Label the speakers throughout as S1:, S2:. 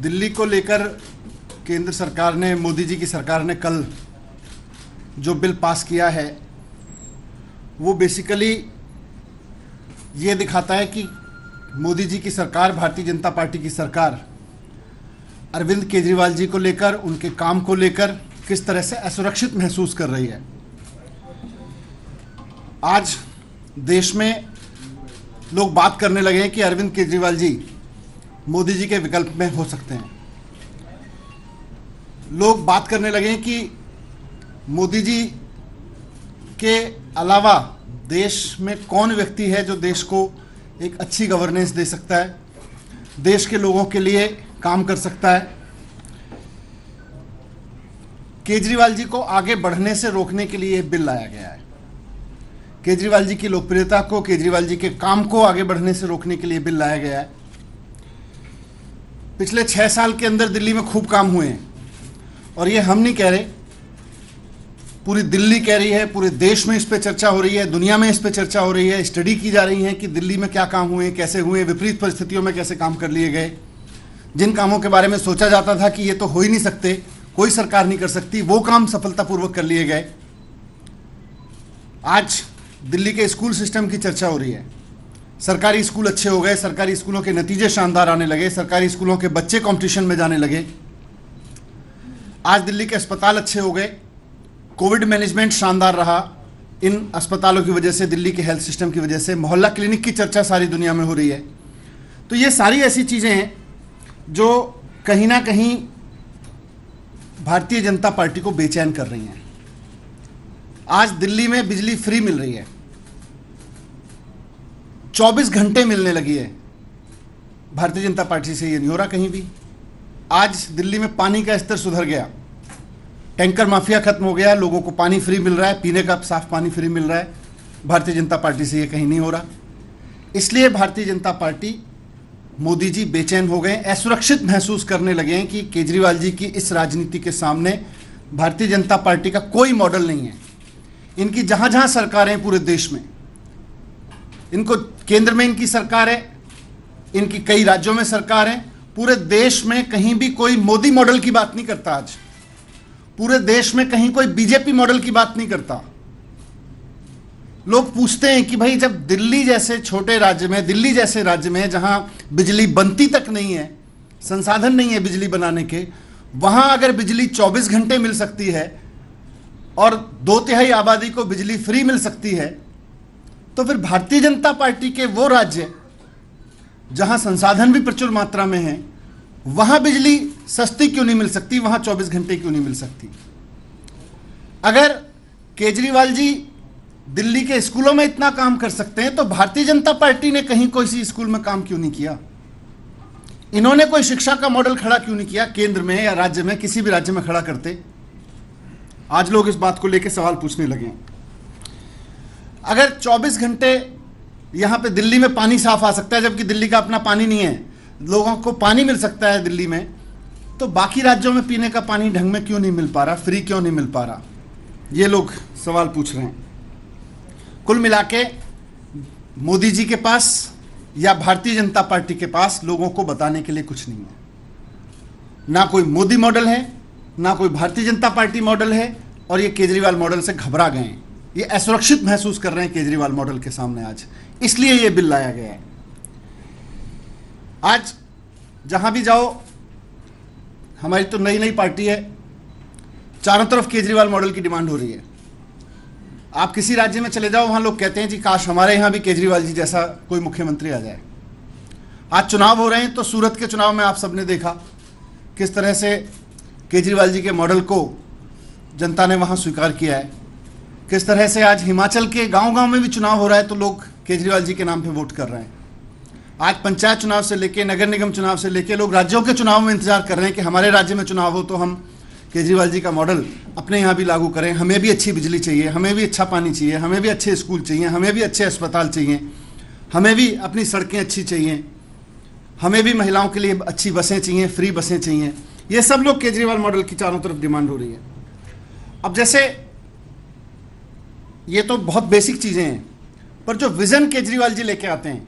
S1: दिल्ली को लेकर केंद्र सरकार ने, मोदी जी की सरकार ने कल जो बिल पास किया है वो बेसिकली ये दिखाता है कि मोदी जी की सरकार, भारतीय जनता पार्टी की सरकार अरविंद केजरीवाल जी को लेकर, उनके काम को लेकर किस तरह से असुरक्षित महसूस कर रही है। आज देश में लोग बात करने लगे हैं कि अरविंद केजरीवाल जी मोदी जी के विकल्प में हो सकते हैं। लोग बात करने लगे हैं कि मोदी जी के अलावा देश में कौन व्यक्ति है जो देश को एक अच्छी गवर्नेंस दे सकता है, देश के लोगों के लिए काम कर सकता है। केजरीवाल जी को आगे बढ़ने से रोकने के लिए यह बिल लाया गया है। केजरीवाल जी की लोकप्रियता को, केजरीवाल जी के काम को आगे बढ़ने से रोकने के लिए बिल लाया गया है। पिछले 6 साल के अंदर दिल्ली में खूब काम हुए हैं और ये हम नहीं कह रहे, पूरी दिल्ली कह रही है, पूरे देश में इस पे चर्चा हो रही है, दुनिया में इस पे चर्चा हो रही है, स्टडी की जा रही है कि दिल्ली में क्या काम हुए, कैसे हुए, विपरीत परिस्थितियों में कैसे काम कर लिए गए। जिन कामों के बारे में सोचा जाता था कि ये तो हो ही नहीं सकते, कोई सरकार नहीं कर सकती, वो काम सफलतापूर्वक कर लिए गए। आज दिल्ली के स्कूल सिस्टम की चर्चा हो रही है। सरकारी स्कूल अच्छे हो गए, सरकारी स्कूलों के नतीजे शानदार आने लगे, सरकारी स्कूलों के बच्चे कंपटीशन में जाने लगे। आज दिल्ली के अस्पताल अच्छे हो गए, कोविड मैनेजमेंट शानदार रहा। इन अस्पतालों की वजह से, दिल्ली के हेल्थ सिस्टम की वजह से मोहल्ला क्लिनिक की चर्चा सारी दुनिया में हो रही है। तो ये सारी ऐसी चीज़ें हैं जो कहीं ना कहीं भारतीय जनता पार्टी को बेचैन कर रही हैं। आज दिल्ली में बिजली फ्री मिल रही है, 24 घंटे मिलने लगी है। भारतीय जनता पार्टी से ये नहीं हो रहा कहीं भी। आज दिल्ली में पानी का स्तर सुधर गया, टैंकर माफिया खत्म हो गया, लोगों को पानी फ्री मिल रहा है, पीने का साफ पानी फ्री मिल रहा है। भारतीय जनता पार्टी से ये कहीं नहीं हो रहा। इसलिए भारतीय जनता पार्टी, मोदी जी बेचैन हो गए, असुरक्षित महसूस करने लगे हैं कि केजरीवाल जी की इस राजनीति के सामने भारतीय जनता पार्टी का कोई मॉडल नहीं है। इनकी जहां जहां सरकारें पूरे देश में, इनको केंद्र में इनकी सरकार है, इनकी कई राज्यों में सरकार है, पूरे देश में कहीं भी कोई मोदी मॉडल की बात नहीं करता। आज पूरे देश में कहीं कोई बीजेपी मॉडल की बात नहीं करता। लोग पूछते हैं कि भाई जब दिल्ली जैसे छोटे राज्य में, दिल्ली जैसे राज्य में जहां बिजली बनती तक नहीं है, संसाधन नहीं है बिजली बनाने के, वहां अगर बिजली 24 घंटे मिल सकती है और 2/3 आबादी को बिजली फ्री मिल सकती है, तो फिर भारतीय जनता पार्टी के वो राज्य जहां संसाधन भी प्रचुर मात्रा में है, वहां बिजली सस्ती क्यों नहीं मिल सकती, वहां 24 घंटे क्यों नहीं मिल सकती। अगर केजरीवाल जी दिल्ली के स्कूलों में इतना काम कर सकते हैं तो भारतीय जनता पार्टी ने कहीं कोई सी स्कूल में काम क्यों नहीं किया। इन्होंने कोई शिक्षा का मॉडल खड़ा क्यों नहीं किया, केंद्र में या राज्य में, किसी भी राज्य में खड़ा करते। आज लोग इस बात को लेकर सवाल पूछने लगे हैं। अगर 24 घंटे यहां पे दिल्ली में पानी साफ आ सकता है, जबकि दिल्ली का अपना पानी नहीं है, लोगों को पानी मिल सकता है दिल्ली में, तो बाकी राज्यों में पीने का पानी ढंग में क्यों नहीं मिल पा रहा, फ्री क्यों नहीं मिल पा रहा, ये लोग सवाल पूछ रहे हैं। कुल मिला के मोदी जी के पास या भारतीय जनता पार्टी के पास लोगों को बताने के लिए कुछ नहीं है। ना कोई मोदी मॉडल है, ना कोई भारतीय जनता पार्टी मॉडल है, और ये केजरीवाल मॉडल से घबरा गए हैं। ये असुरक्षित महसूस कर रहे हैं केजरीवाल मॉडल के सामने आज, इसलिए ये बिल लाया गया है। आज जहां भी जाओ, हमारी तो नई नई पार्टी है, चारों तरफ केजरीवाल मॉडल की डिमांड हो रही है। आप किसी राज्य में चले जाओ, वहां लोग कहते हैं जी काश हमारे यहां भी केजरीवाल जी जैसा कोई मुख्यमंत्री आ जाए। आज चुनाव हो रहे हैं, तो सूरत के चुनाव में आप सबने देखा किस तरह से केजरीवाल जी के मॉडल को जनता ने वहां स्वीकार किया है। किस तरह से आज हिमाचल के गांव-गांव में भी चुनाव हो रहा है तो लोग केजरीवाल जी के नाम पे वोट कर रहे हैं। आज पंचायत चुनाव से लेके, नगर निगम चुनाव से लेके, लोग राज्यों के चुनाव में इंतजार कर रहे हैं कि हमारे राज्य में चुनाव हो तो हम केजरीवाल जी का मॉडल अपने यहाँ भी लागू करें। हमें भी अच्छी बिजली चाहिए, हमें भी अच्छा पानी चाहिए, हमें भी अच्छे स्कूल चाहिए, हमें भी अच्छे अस्पताल चाहिए, हमें भी अपनी सड़कें अच्छी चाहिए, हमें भी महिलाओं के लिए अच्छी बसें चाहिए, फ्री बसें चाहिए। ये सब लोग केजरीवाल मॉडल की चारों तरफ डिमांड हो रही है। अब जैसे ये तो बहुत बेसिक चीज़ें हैं, पर जो विज़न केजरीवाल जी लेके आते हैं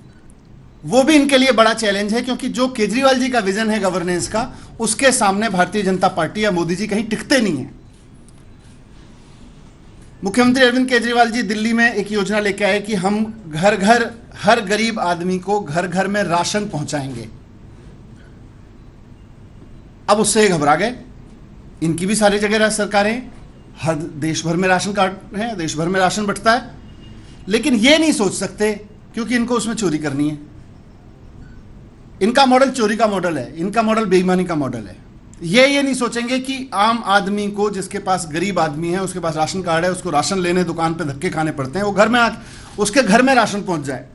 S1: वो भी इनके लिए बड़ा चैलेंज है, क्योंकि जो केजरीवाल जी का विजन है गवर्नेंस का, उसके सामने भारतीय जनता पार्टी या मोदी जी कहीं टिकते नहीं है। मुख्यमंत्री अरविंद केजरीवाल जी दिल्ली में एक योजना लेके आए कि हम घर घर हर गरीब आदमी को घर घर में राशन पहुंचाएंगे। अब उससे घबरा गए। इनकी भी सारी जगह सरकारें, हर देश भर में राशन कार्ड है, देश भर में राशन बंटता है, लेकिन ये नहीं सोच सकते क्योंकि इनको उसमें चोरी करनी है। इनका मॉडल चोरी का मॉडल है, इनका मॉडल बेईमानी का मॉडल है। ये नहीं सोचेंगे कि आम आदमी को, जिसके पास गरीब आदमी है, उसके पास राशन कार्ड है, उसको राशन लेने दुकान पे धक्के खाने पड़ते हैं, वो घर में उसके घर में राशन पहुंच जाए।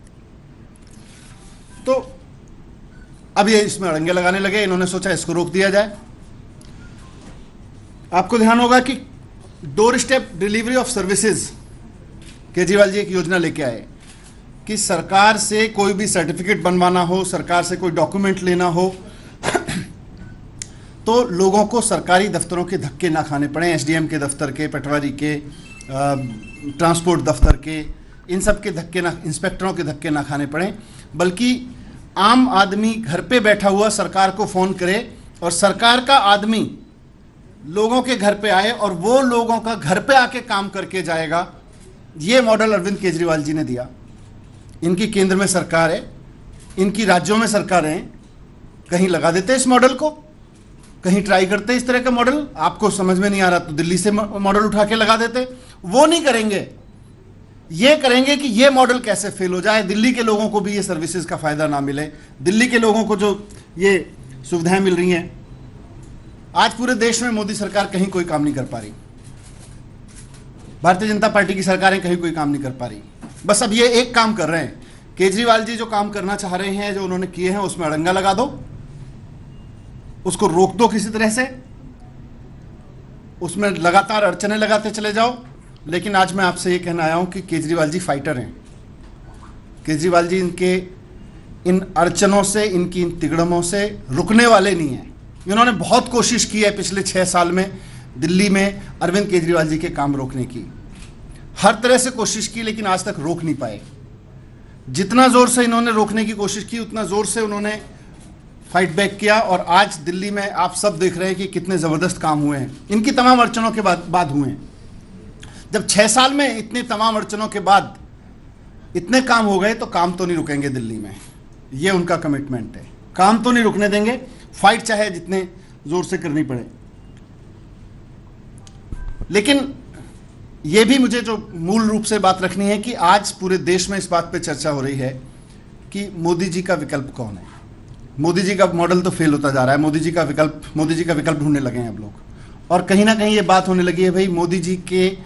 S1: तो अब ये इसमें अड़ंगे लगाने लगे। इन्होंने सोचा इसको रोक दिया जाए। आपको ध्यान होगा कि door step delivery of services, Kejriwal ji एक योजना लेके आए कि सरकार से कोई भी सर्टिफिकेट बनवाना हो, सरकार से कोई डॉक्यूमेंट लेना हो, तो लोगों को सरकारी दफ्तरों के धक्के ना खाने पड़े, एसडीएम के दफ्तर के, पटवारी के, ट्रांसपोर्ट दफ्तर के, इन सब के धक्के ना, इंस्पेक्टरों के धक्के ना खाने पड़े, बल्कि आम आदमी घर पे बैठा हुआ सरकार को फ़ोन करे और सरकार का आदमी लोगों के घर पे आए और वो लोगों का घर पे आके काम करके जाएगा। ये मॉडल अरविंद केजरीवाल जी ने दिया। इनकी केंद्र में सरकार है, इनकी राज्यों में सरकारें हैं, कहीं लगा देते इस मॉडल को, कहीं ट्राई करते इस तरह का मॉडल। आपको समझ में नहीं आ रहा तो दिल्ली से मॉडल उठा के लगा देते। वो नहीं करेंगे, ये करेंगे कि ये मॉडल कैसे फेल हो जाए, दिल्ली के लोगों को भी ये सर्विसेज का फायदा ना मिले, दिल्ली के लोगों को जो ये सुविधाएं मिल रही हैं। आज पूरे देश में मोदी सरकार कहीं कोई काम नहीं कर पा रही, भारतीय जनता पार्टी की सरकारें कहीं कोई काम नहीं कर पा रही। बस अब ये एक काम कर रहे हैं, केजरीवाल जी जो काम करना चाह रहे हैं, जो उन्होंने किए हैं, उसमें अड़ंगा लगा दो, उसको रोक दो किसी तरह से, उसमें लगातार अड़चने लगाते चले जाओ। लेकिन आज मैं आपसे ये कहना आया हूं कि केजरीवाल जी फाइटर हैं। केजरीवाल जी इनके इन अड़चनों से, इनकी इन तिगड़मों से रुकने वाले नहीं हैं। इन्होंने बहुत कोशिश की है पिछले 6 साल में दिल्ली में अरविंद केजरीवाल जी के काम रोकने की, हर तरह से कोशिश की, लेकिन आज तक रोक नहीं पाए। जितना जोर से इन्होंने रोकने की कोशिश की, उतना जोर से उन्होंने फाइट बैक किया। और आज दिल्ली में आप सब देख रहे हैं कि कितने ज़बरदस्त काम हुए हैं, इनकी तमाम अड़चनों के बाद हुए हैं। जब 6 साल में इतनी तमाम अड़चनों के बाद इतने काम हो गए, तो काम तो नहीं रुकेंगे दिल्ली में, ये उनका कमिटमेंट है। काम तो नहीं रुकने देंगे, फाइट चाहे जितने जोर से करनी पड़े। लेकिन ये भी मुझे जो मूल रूप से बात रखनी है कि आज पूरे देश में इस बात पे चर्चा हो रही है कि मोदी जी का विकल्प कौन है। मोदी जी का मॉडल तो फेल होता जा रहा है, मोदी जी का विकल्प ढूंढने लगे हैं अब लोग। और कहीं ना कहीं ये बात होने लगी है, भाई मोदी जी के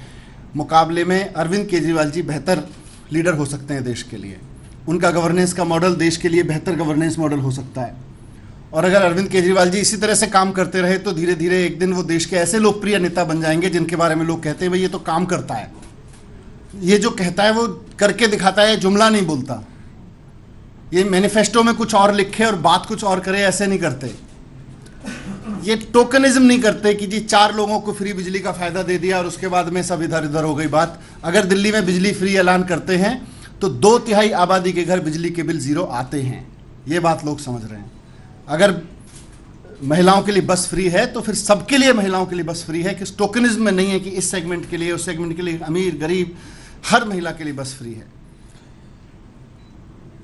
S1: मुकाबले में अरविंद केजरीवाल जी बेहतर लीडर हो सकते हैं देश के लिए। उनका गवर्नेंस का मॉडल देश के लिए बेहतर गवर्नेंस मॉडल हो सकता है। और अगर अरविंद केजरीवाल जी इसी तरह से काम करते रहे, तो धीरे धीरे एक दिन वो देश के ऐसे लोकप्रिय नेता बन जाएंगे जिनके बारे में लोग कहते हैं भाई ये तो काम करता है, ये जो कहता है वो करके दिखाता है, जुमला नहीं बोलता, ये मैनिफेस्टो में कुछ और लिखे और बात कुछ और करे, ऐसे नहीं करते। ये टोकनिज्म नहीं करते कि जी 4 लोगों को फ्री बिजली का फायदा दे दिया और उसके बाद में सब इधर उधर हो गई बात। अगर दिल्ली में बिजली फ्री ऐलान करते हैं तो 2/3 आबादी के घर बिजली के बिल 0 आते हैं, ये बात लोग समझ रहे हैं। अगर महिलाओं के लिए बस फ्री है तो फिर सबके लिए महिलाओं के लिए बस फ्री है, कि टोकनिज्म में नहीं है कि इस सेगमेंट के लिए, उस सेगमेंट के लिए, अमीर गरीब हर महिला के लिए बस फ्री है।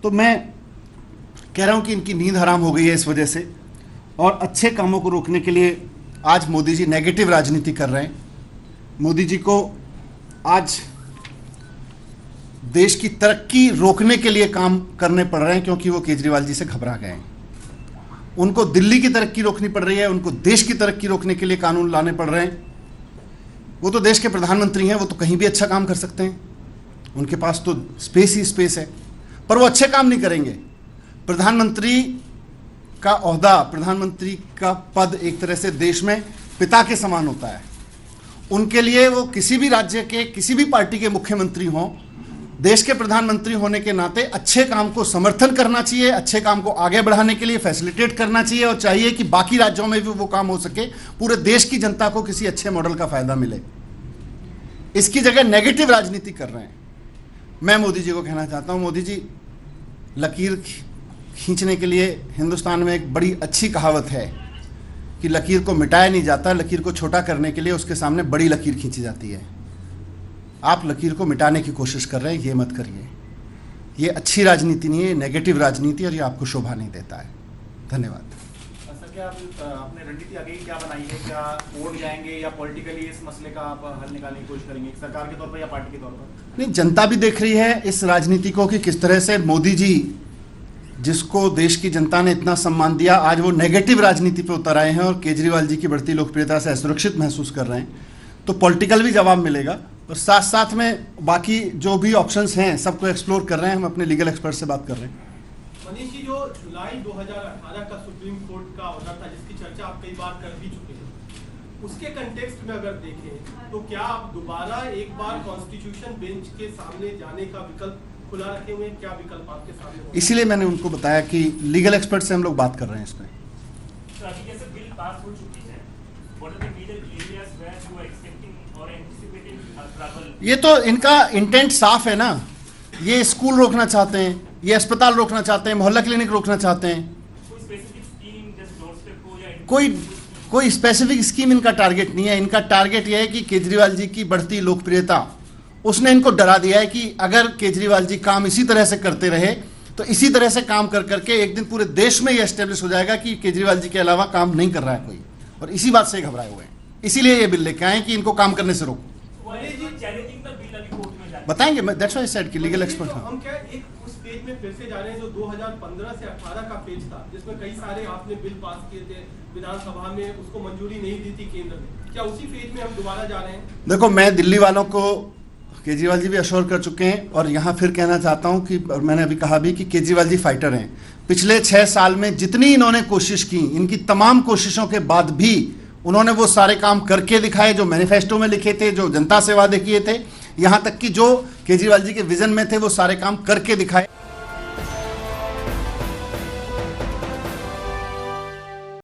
S1: तो मैं कह रहा हूं कि इनकी नींद हराम हो गई है इस वजह से, और अच्छे कामों को रोकने के लिए आज मोदी जी नेगेटिव राजनीति कर रहे हैं। मोदी जी को आज देश की तरक्की रोकने के लिए काम करने पड़ रहे हैं, क्योंकि वो केजरीवाल जी से घबरा गए हैं। उनको दिल्ली की तरक्की रोकनी पड़ रही है, उनको देश की तरक्की रोकने के लिए कानून लाने पड़ रहे हैं। वो तो देश के प्रधानमंत्री हैं, वो तो कहीं भी अच्छा काम कर सकते हैं, उनके पास तो स्पेस ही स्पेस है, पर वो अच्छे काम नहीं करेंगे। प्रधानमंत्री का ओहदा, प्रधानमंत्री का पद एक तरह से देश में पिता के समान होता है। उनके लिए वो किसी भी राज्य के, किसी भी पार्टी के मुख्यमंत्री हों, देश के प्रधानमंत्री होने के नाते अच्छे काम को समर्थन करना चाहिए, अच्छे काम को आगे बढ़ाने के लिए फैसिलिटेट करना चाहिए, और चाहिए कि बाकी राज्यों में भी वो काम हो सके, पूरे देश की जनता को किसी अच्छे मॉडल का फायदा मिले। इसकी जगह नेगेटिव राजनीति कर रहे हैं। मैं मोदी जी को कहना चाहता हूं, मोदी जी लकीर खींचने के लिए हिंदुस्तान में एक बड़ी अच्छी कहावत है कि लकीर को मिटाया नहीं जाता, लकीर को छोटा करने के लिए उसके सामने बड़ी लकीर खींची जाती है। आप लकीर को मिटाने की कोशिश कर रहे हैं, ये मत करिए। ये अच्छी राजनीति नहीं है, ये नेगेटिव राजनीति, और ये आपको शोभा नहीं देता है। धन्यवाद।
S2: सर, क्या आपने रणनीति आगे क्या बनाई है? क्या वोट जाएंगे या पॉलिटिकली इस मसले का आप हल निकालने की कोशिश करेंगे, सरकार के तौर पर या पार्टी के तौर पर?
S1: नहीं, जनता भी देख रही है इस राजनीति को कि किस तरह से मोदी जी, जिसको देश की जनता ने इतना सम्मान दिया, आज वो नेगेटिव राजनीति पे उतर आए हैं और केजरीवाल जी की बढ़ती लोकप्रियता से असुरक्षित महसूस कर रहे हैं। तो पॉलिटिकल भी जवाब मिलेगा, और साथ साथ में बाकी जो भी ऑप्शंस हैं सबको एक्सप्लोर कर रहे हैं। हम अपने लीगल एक्सपर्ट से बात कर रहे हैं।
S3: मनीष जी, जो जुलाई 2018 का सुप्रीम कोर्ट का ऑर्डर था, जिसकी चर्चा आप कई बार कर भी चुके हैं, उसके कंटेक्स्ट में अगर देखें तो क्या आप दोबारा एक बार कॉन्स्टिट्यूशन बेंच के सामने जाने का विकल्प खुला रखे हुए हैं? क्या विकल्प आपके सामने हो?
S1: इसीलिए मैंने उनको बताया कि लीगल एक्सपर्ट से हम लोग बात कर रहे हैं इस पर।
S4: तो अभी जैसे बिल पास हो चुकी है, what are the major areas where you are expecting और एंटिसिपेटिंग ट्रबल?
S1: ये तो इनका इंटेंट साफ है ना। ये स्कूल रोकना चाहते हैं, ये अस्पताल रोकना चाहते हैं, मोहल्ला क्लिनिक रोकना चाहते हैं।
S4: कोई स्पेसिफिक स्कीम जस्ट डोरस्टेप को या
S1: कोई स्पेसिफिक स्कीम इनका टारगेट नहीं है। इनका टारगेट यह है कि केजरीवाल जी की बढ़ती लोकप्रियता, उसने इनको डरा दिया है कि अगर केजरीवाल जी काम इसी तरह से करते रहे तो इसी तरह से काम कर करके एक दिन पूरे देश में ये एस्टेब्लिश हो जाएगा कि केजरीवाल जी के अलावा काम नहीं कर रहा है कोई, और इसी बात से घबराए हुए हैं। इसीलिए ये बिल लेके आए कि इनको काम करने से रोको। बताएंगे, दैट्स व्हाई आई सेड कि लीगल एक्सपर्ट।
S3: हम क्या एक उस पेज में फिर से जा रहे हैं जो 2015 से 18 का पेज था, जिसमें कई सारे आपने बिल पास किए थे विधानसभा में, उसको मंजूरी नहीं दी थी केंद्र ने। क्या उसी पेज में हम दोबारा जा रहे हैं?
S1: देखो, मैं दिल्ली वालों को, केजरीवाल जी भी अश्योर कर चुके हैं, और यहाँ फिर कहना चाहता हूँ कि मैंने अभी कहा भी कि केजरीवाल जी फाइटर हैं। पिछले 6 साल में जितनी इन्होंने कोशिश की, इनकी तमाम कोशिशों के बाद भी उन्होंने वो सारे काम करके दिखाए जो मैनिफेस्टो में लिखे थे, जो जनता से वादे किए थे। यहाँ तक कि जो केजरीवाल जी के विजन में थे वो सारे काम करके दिखाए।